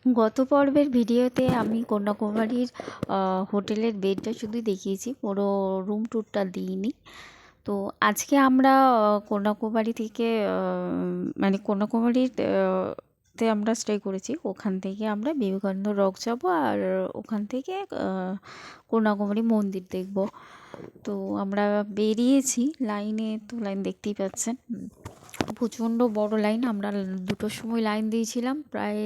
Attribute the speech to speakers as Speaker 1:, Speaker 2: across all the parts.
Speaker 1: গত পর্বের ভিডিওতে আমি কন্যাকুমারীর হোটেলের বেডটা শুধু দেখিয়েছি, পুরো রুম ট্যুরটা দিইনি। তো আজকে আমরা কন্যাকুমারী থেকে মানে কন্যাকুমারীর তে আমরা স্টে করেছি। ওখান থেকে আমরা বিবেকানন্দ রক যাব আর ওখান থেকে কন্যাকুমারী মন্দির দেখব। তো আমরা বেরিয়েছি লাইনে, তো লাইন দেখতেই পাচ্ছেন, প্রচণ্ড বড় লাইন। আমরা 2টোর সময় লাইন দিয়েছিলাম, প্রায়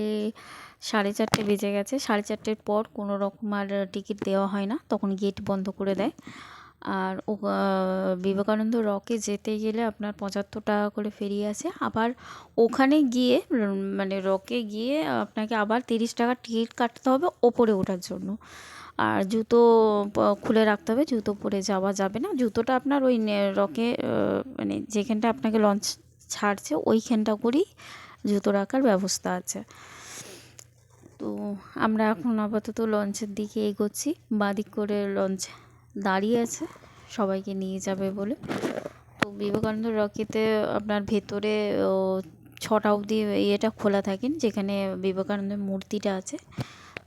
Speaker 1: 4:30 বেজে গেছে। 4:30 পর কোনো রকম আর টিকিট দেওয়া হয় না, তখন গেট বন্ধ করে দেয়। আর বিবেকানন্দ রকে যেতে গেলে আপনার 75 টাকা করে ফেরি আছে। আবার ওখানে গিয়ে মানে রকে গিয়ে আপনাকে আবার 30 টাকা টিকিট কাটতে হবে ওপরে ওঠার জন্য। আর জুতো খুলে রাখতে হবে, জুতো পরে যাওয়া যাবে না। জুতোটা আপনার ওই রকে মানে যেখানটা আপনাকে লঞ্চ ছাড়ছে ওইখানটা করেই জুতো রাখার ব্যবস্থা আছে। তো আমরা এখন আপাতত লঞ্চের দিকে এগোচ্ছি। বাঁদিক করে লঞ্চ দাঁড়িয়ে আছে সবাইকে নিয়ে যাবে বলে। তো বিবেকানন্দ রকেতে আপনার ভেতরে 6টা অবধি ইয়েটা খোলা থাকেন, যেখানে বিবেকানন্দের মূর্তিটা আছে।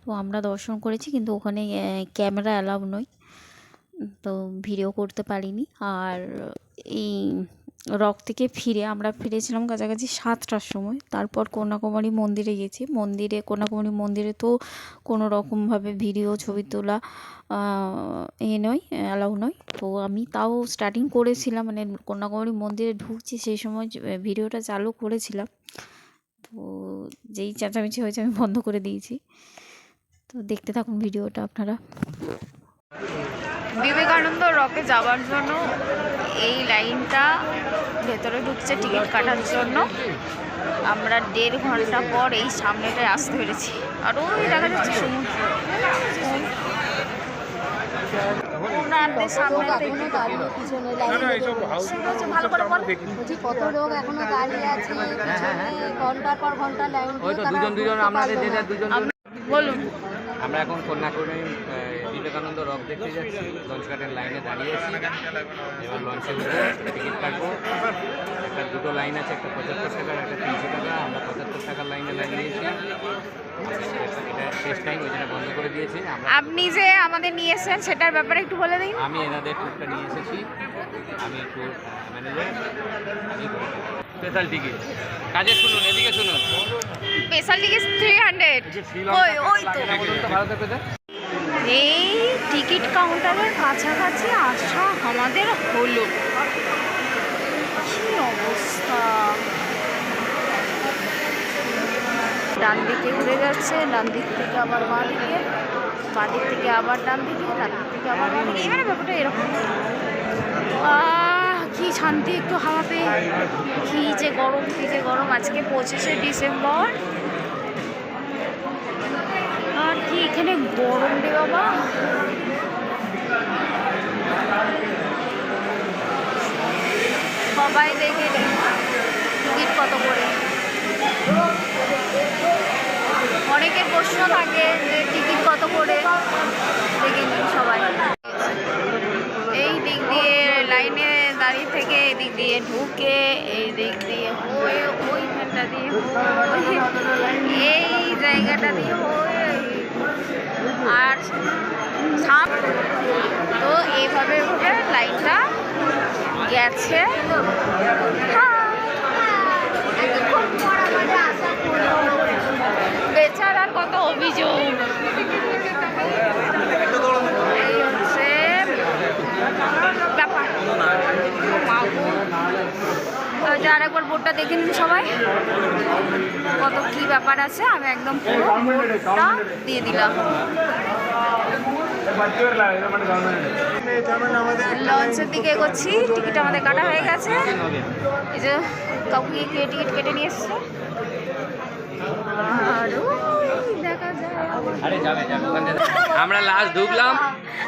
Speaker 1: তো আমরা দর্শন করেছি, কিন্তু ওখানে ক্যামেরা অ্যালাউ নয়, তো ভিডিও করতে পারিনি। আর এই রক থেকে আমরা ফিরেছিলাম কাছাকাছি 7টার সময়। তারপর কন্যাকুমারী মন্দিরে গেছি। কন্যাকুমারী মন্দিরে তো কোনো রকমভাবে ভিডিও ছবি তোলা নয়, অ্যালাউ নয়। তো আমি তাও স্টার্টিং করেছিলাম, মানে কন্যাকুমারী মন্দিরে ঢুকছি সেই সময় ভিডিওটা চালু করেছিলাম। তো যেই চেঁচামেচি হয়েছে আমি বন্ধ করে দিয়েছি। তো দেখতে থাকুন ভিডিওটা আপনারা। বিবেকানন্দ রকে যাওয়ার জন্য এই লাইনটা ভেতরে ঢুকছে টিকিট কাটার জন্য। আমরা 1.5 ঘন্টা পর এই সামনেটায় আসতে পেরেছি। আর ওই দেখা যাচ্ছে সমুদ্র। ভালো করে
Speaker 2: কত লোক এখনো দাঁড়িয়ে আছে, ঘন্টার পর ঘন্টা লাইন।
Speaker 1: বলুন।
Speaker 3: আমরা এখন কন্যাকুমারী বিবেকানন্দ রক দেখতে যাচ্ছি। লঞ্চ কাটের লাইনে দাঁড়িয়ে আছি। এবার লঞ্চে উঠবো, টিকিট কাটবো। একটা 2টো লাইন আছে, একটা 75 টাকার, একটা 300 টাকা। আমরা 75 টাকার লাইনে দিয়েছি। এটা শেষ টাইম, ওই জন্য বন্ধ করে দিয়েছি।
Speaker 1: আপনি যে আমাদের নিয়ে এসেছেন সেটার ব্যাপারে একটু বলে দিন।
Speaker 3: আমি এনাদের ট্যুরটা নিয়ে এসেছি, আমি ট্যুর ম্যানেজার। আমি স্পেশাল টিকিট কাজে শুনুন, এদিকে শুনুন।
Speaker 1: Special ticket 300। ওই তো
Speaker 3: ভালো থাকবে।
Speaker 1: এই টিকিট কাউন্টারের কাছাকাছি আসা আমাদের হলো। কি অবস্থা! ডান দিকে ঘুরে যাচ্ছে, ডান দিক থেকে আবার বাঁ দিকে, বাঁ দিক থেকে আবার ডান দিকে, ডান দিক থেকে আবার বাঁ দিকে। এবারে ব্যাপারটা এরকম। কি শান্তি একটু হাওয়া পেয়ে। কি যে গরম। আজকে 25শে ডিসেম্বর, আর কি এখানে গরম রে বাবা। সবাই দেখে টিকিট কত করে। অনেকের প্রশ্ন থাকে যে টিকিট কত করে, দেখে নিন সবাই। এই দিক দিয়ে লাইনে দাঁড়িয়ে থেকে এই দিক দিয়ে ঢুকে, এই দিক দিয়ে হয়ে ওইখানটা দিয়ে হয়ে এই জায়গাটা দিয়ে হয়ে আর তো এইভাবে লাইনটা গেছে। বেচারার কত অভিযোগ। এই হচ্ছে ব্যাপার। আর একবার বোর্ডটা দেখে নিন সবাই, কত কি ব্যাপার আছে। আমি একদম পুরো বোর্ডটা দিয়ে দিলাম। লঞ্চের দিকে এগোচ্ছি। টিকিট আমাদের কাটা হয়ে গেছে। এই যে কাউকে গিয়ে টিকিট কেটে নিয়ে এসছে। দেখা যায়
Speaker 3: আমরা লাস্ট ঢুকলাম,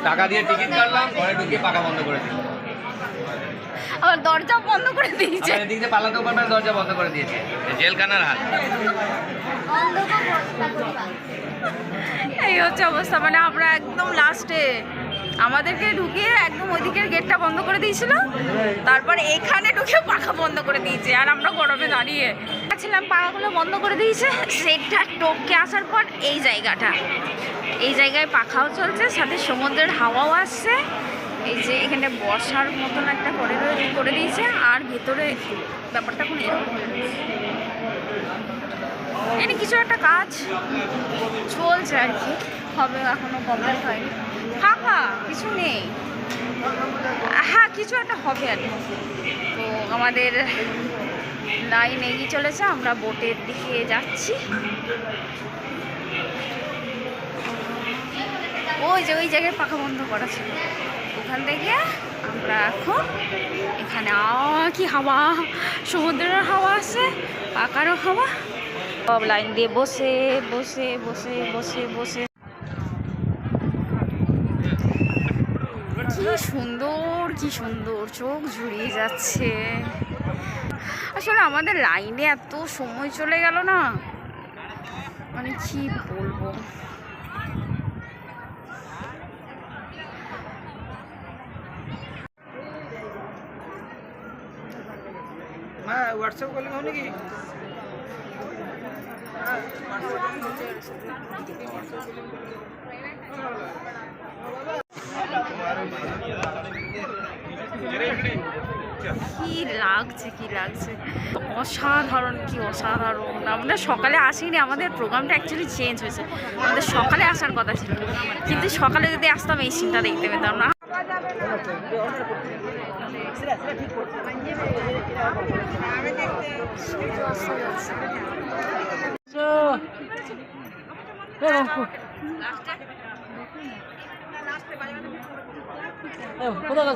Speaker 3: টাকা দিয়ে টিকিট কাটলাম, ঘরে ঢুকে পাকা বন্ধ করে দিল।
Speaker 1: আবার দরজা বন্ধ করে দিয়েছে।
Speaker 3: এদিক দিয়ে পালাতে পারবে, দরজা বন্ধ করে দিয়েছে। জেলখানার হাল।
Speaker 1: এই হচ্ছে অবস্থা। মানে আমরা একদম লাস্টে
Speaker 4: আমাদেরকে ঢুকিয়ে একদম ওই দিকের গেটটা বন্ধ করে দিয়েছিল, তারপর এখানে ঢুকে পাখা বন্ধ করে দিয়েছে। আর আমরা গরমে দাঁড়িয়ে ছিলাম, পাখাগুলো বন্ধ করে দিয়েছে। সেটা টপকে আসার পর এই জায়গায় পাখাও চলছে, সাথে সমুদ্রের হাওয়াও আসছে। এই যে এখানে বসার মতন একটা করে দিয়েছে, আর ভেতরে ব্যাপারটা কোনো এখানে কিছু একটা কাজ চলছে আর কি, হবে, এখনো কমপ্লিট হয়নি। ফাঁকা কিছু নেই, হ্যাঁ কিছু একটা হবে আর কি। তো আমাদের লাইন এগিয়ে চলেছে, আমরা বোটের দিকে যাচ্ছি। ওই জায়গায় পাখা বন্ধ করা ছিল, ওখান থেকে আমরা এখন এখানে কি হাওয়া, সমুদ্রের হাওয়া আছে, পাখারও হাওয়া, সব লাইন দিয়ে বসে বসে বসে বসে বসে। কি সুন্দর চোখ জুড়িয়ে যাচ্ছে। আসলে আমাদের লাইনে এত সময় চলে গেল না, মানে কি বলবো।
Speaker 5: হোয়াটসঅ্যাপ করলে হবে নাকি?
Speaker 4: কি লাগছে অসাধারণ, আমরা সকালে আসিনি, আমাদের প্রোগ্রামটা অ্যাকচুয়ালি চেঞ্জ হয়েছে। আমাদের সকালে আসার কথা ছিল, কিন্তু সকালে যদি আসতাম এই সিনটা দেখতে পেতাম না।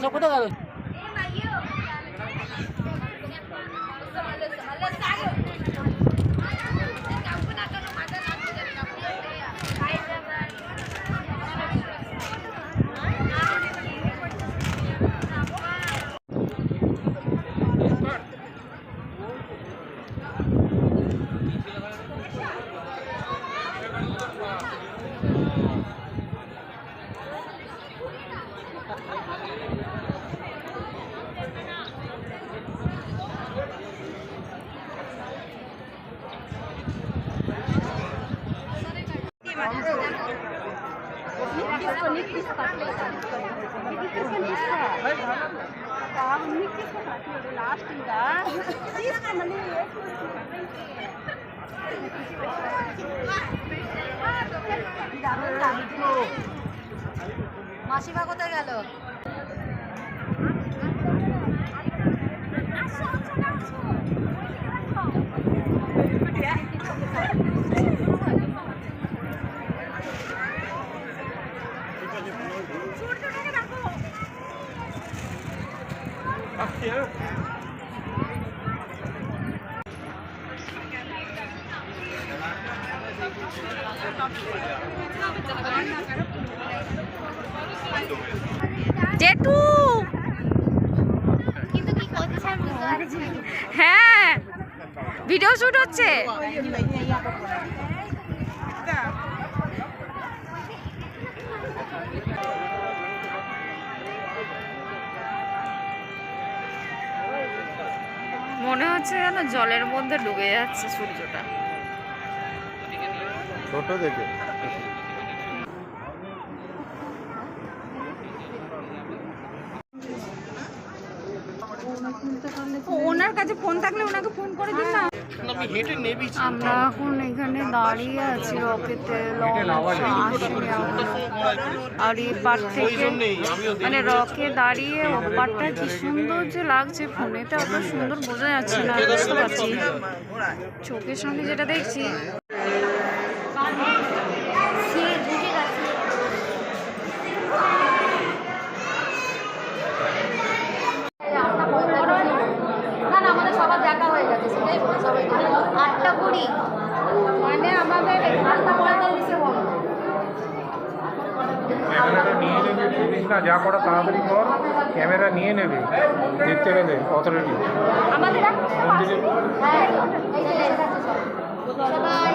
Speaker 5: কোথায় গেল?
Speaker 2: মাসিমা কোথায় গেল?
Speaker 4: জেঠু
Speaker 2: কিন্তু কি করছে আমি বুঝতে পারছি না।
Speaker 4: হ্যাঁ, ভিডিও শুট হচ্ছে। মনে হচ্ছে যেন জলের মধ্যে ডুবে যাচ্ছে সূর্যটা।
Speaker 5: ছোট দেখে
Speaker 4: ওনার কাছে ফোন থাকলে ওনাকে ফোন করে দিন না। আমরা এখন এখানে দাঁড়িয়ে আছি, রকেতে আর এই পার থেকে মানে রকে দাঁড়িয়ে ওপারটা কি সুন্দর যে লাগছে, ফোনেতে অত সুন্দর বোঝা যাচ্ছে না, বুঝতে পারছি চোখের সামনে যেটা দেখছি।
Speaker 2: আমাদের সবার দেখা হয়ে গেছে, সেটাই বলে সবাই 8:20 মানে আমাদের 8:45 বন্ধ।
Speaker 6: ক্যামেরাটা নিয়ে নেবে, প্লিজ না, যা করা তাড়াতাড়ি কর, ক্যামেরা নিয়ে নেবে, দেখতে গেলে অথরিটি
Speaker 2: আমাদের হ্যাঁ এই যে সবাই